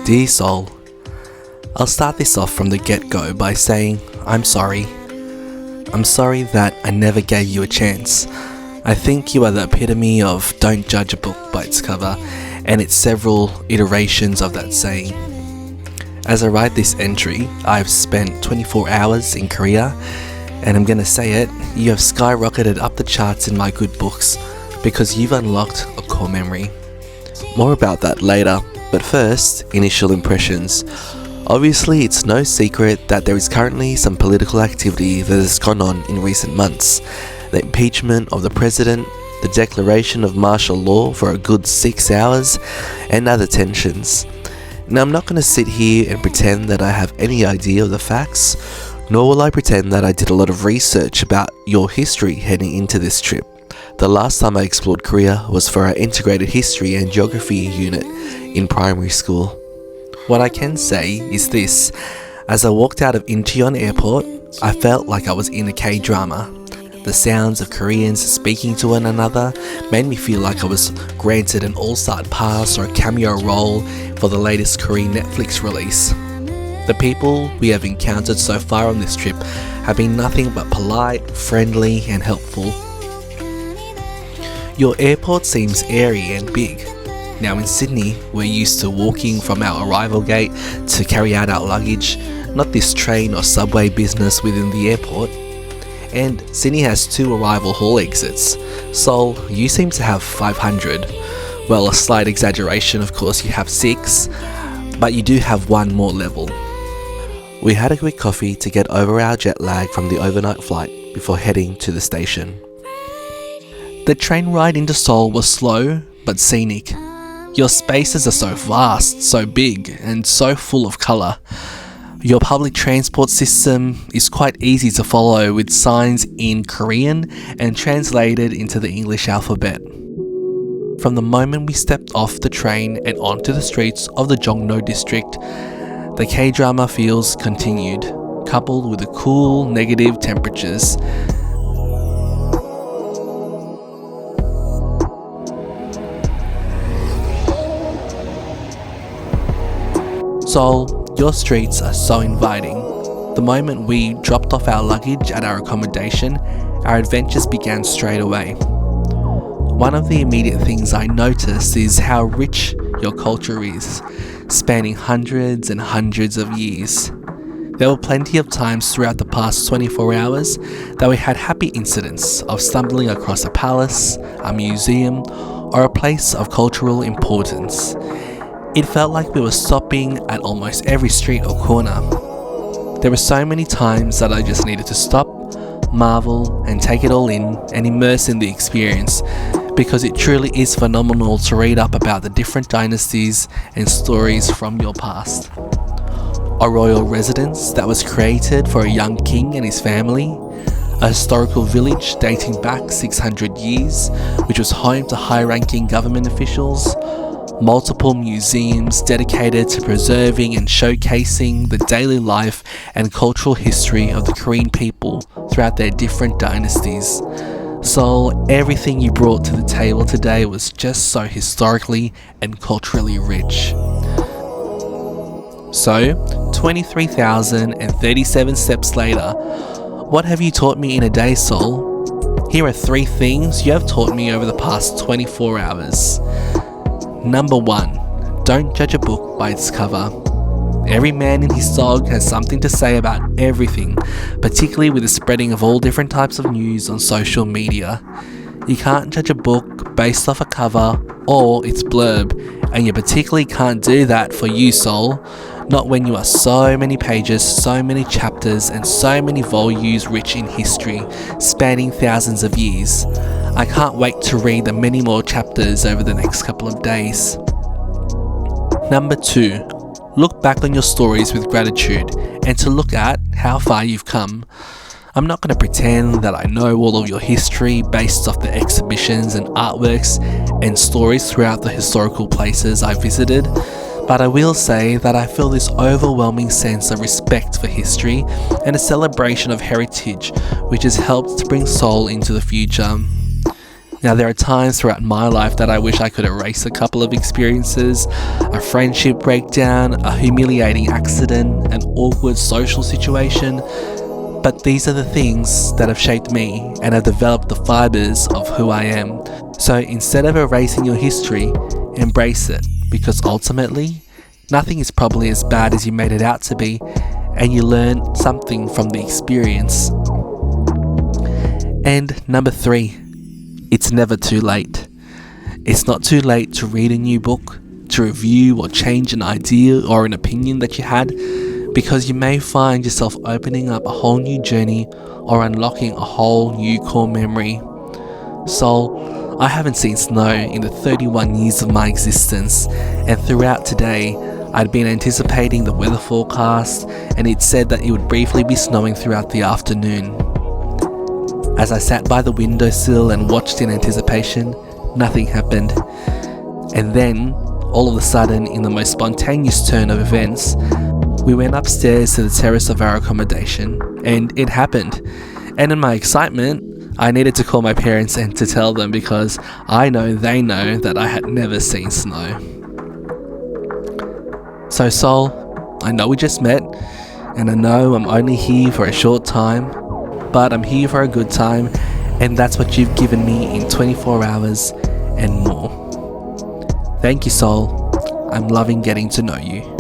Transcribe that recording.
Dear Seoul, I'll start this off from the get-go by saying I'm sorry. I'm sorry that I never gave you a chance. I think you are the epitome of don't judge a book by its cover, and it's several iterations of that saying. As I write this entry, I've spent 24 hours in Korea, and I'm gonna say it, you have skyrocketed up the charts in my good books because you've unlocked a core memory. More about that later, but first, initial impressions. Obviously, it's no secret that there is currently some political activity that has gone on in recent months. The impeachment of the president, the declaration of martial law for a good 6 hours, and other tensions. Now, I'm not going to sit here and pretend that I have any idea of the facts, nor will I pretend that I did a lot of research about your history heading into this trip. The last time I explored Korea was for our integrated history and geography unit in primary school. What I can say is this: as I walked out of Incheon Airport, I felt like I was in a K-drama. The sounds of Koreans speaking to one another made me feel like I was granted an all-star pass or a cameo role for the latest Korean Netflix release. The people we have encountered so far on this trip have been nothing but polite, friendly, and helpful. Your airport seems airy and big. Now in Sydney, we're used to walking from our arrival gate to carry out our luggage, not this train or subway business within the airport. And Sydney has 2 arrival hall exits. Seoul, you seem to have 500. Well, a slight exaggeration, of course, you have 6, but you do have 1 more level. We had a quick coffee to get over our jet lag from the overnight flight before heading to the station. The train ride into Seoul was slow but scenic. Your spaces are so vast, so big, and so full of colour. Your public transport system is quite easy to follow with signs in Korean and translated into the English alphabet. From the moment we stepped off the train and onto the streets of the Jongno district, the K-drama feels continued, coupled with the cool, negative temperatures. Seoul, your streets are so inviting. The moment we dropped off our luggage at our accommodation, our adventures began straight away. One of the immediate things I noticed is how rich your culture is, spanning hundreds and hundreds of years. There were plenty of times throughout the past 24 hours that we had happy incidents of stumbling across a palace, a museum, or a place of cultural importance. It felt like we were stopping at almost every street or corner. There were so many times that I just needed to stop, marvel, and take it all in and immerse in the experience, because it truly is phenomenal to read up about the different dynasties and stories from your past. A royal residence that was created for a young king and his family, a historical village dating back 600 years, which was home to high-ranking government officials, multiple museums dedicated to preserving and showcasing the daily life and cultural history of the Korean people throughout their different dynasties. So everything you brought to the table today was just so historically and culturally rich. So, 23,037 steps later, what have you taught me in a day, Seoul? Here are 3 things you have taught me over the past 24 hours. Number 1, don't judge a book by its cover. Every man and his dog has something to say about everything, particularly with the spreading of all different types of news on social media. You can't judge a book based off a cover or its blurb, and you particularly can't do that for you, Seoul. Not when you are so many pages, so many chapters, and so many volumes rich in history, spanning thousands of years. I can't wait to read the many more chapters over the next couple of days. Number 2, look back on your stories with gratitude and to look at how far you've come. I'm not going to pretend that I know all of your history based off the exhibitions and artworks and stories throughout the historical places I visited, but I will say that I feel this overwhelming sense of respect for history and a celebration of heritage which has helped to bring Seoul into the future. Now, there are times throughout my life that I wish I could erase a couple of experiences, a friendship breakdown, a humiliating accident, an awkward social situation, but these are the things that have shaped me and have developed the fibers of who I am. So instead of erasing your history, embrace it, because ultimately, nothing is probably as bad as you made it out to be, and you learn something from the experience. And number 3, it's never too late. It's not too late to read a new book, to review or change an idea or an opinion that you had, because you may find yourself opening up a whole new journey or unlocking a whole new core memory. So, I haven't seen snow in the 31 years of my existence, and throughout today, I'd been anticipating the weather forecast, and it said that it would briefly be snowing throughout the afternoon. As I sat by the windowsill and watched in anticipation, nothing happened. And then, all of a sudden, in the most spontaneous turn of events, we went upstairs to the terrace of our accommodation, and it happened. And in my excitement, I needed to call my parents and to tell them, because I know they know that I had never seen snow. So Seoul, I know we just met, and I know I'm only here for a short time, but I'm here for a good time, and that's what you've given me in 24 hours and more. Thank you, Seoul. I'm loving getting to know you.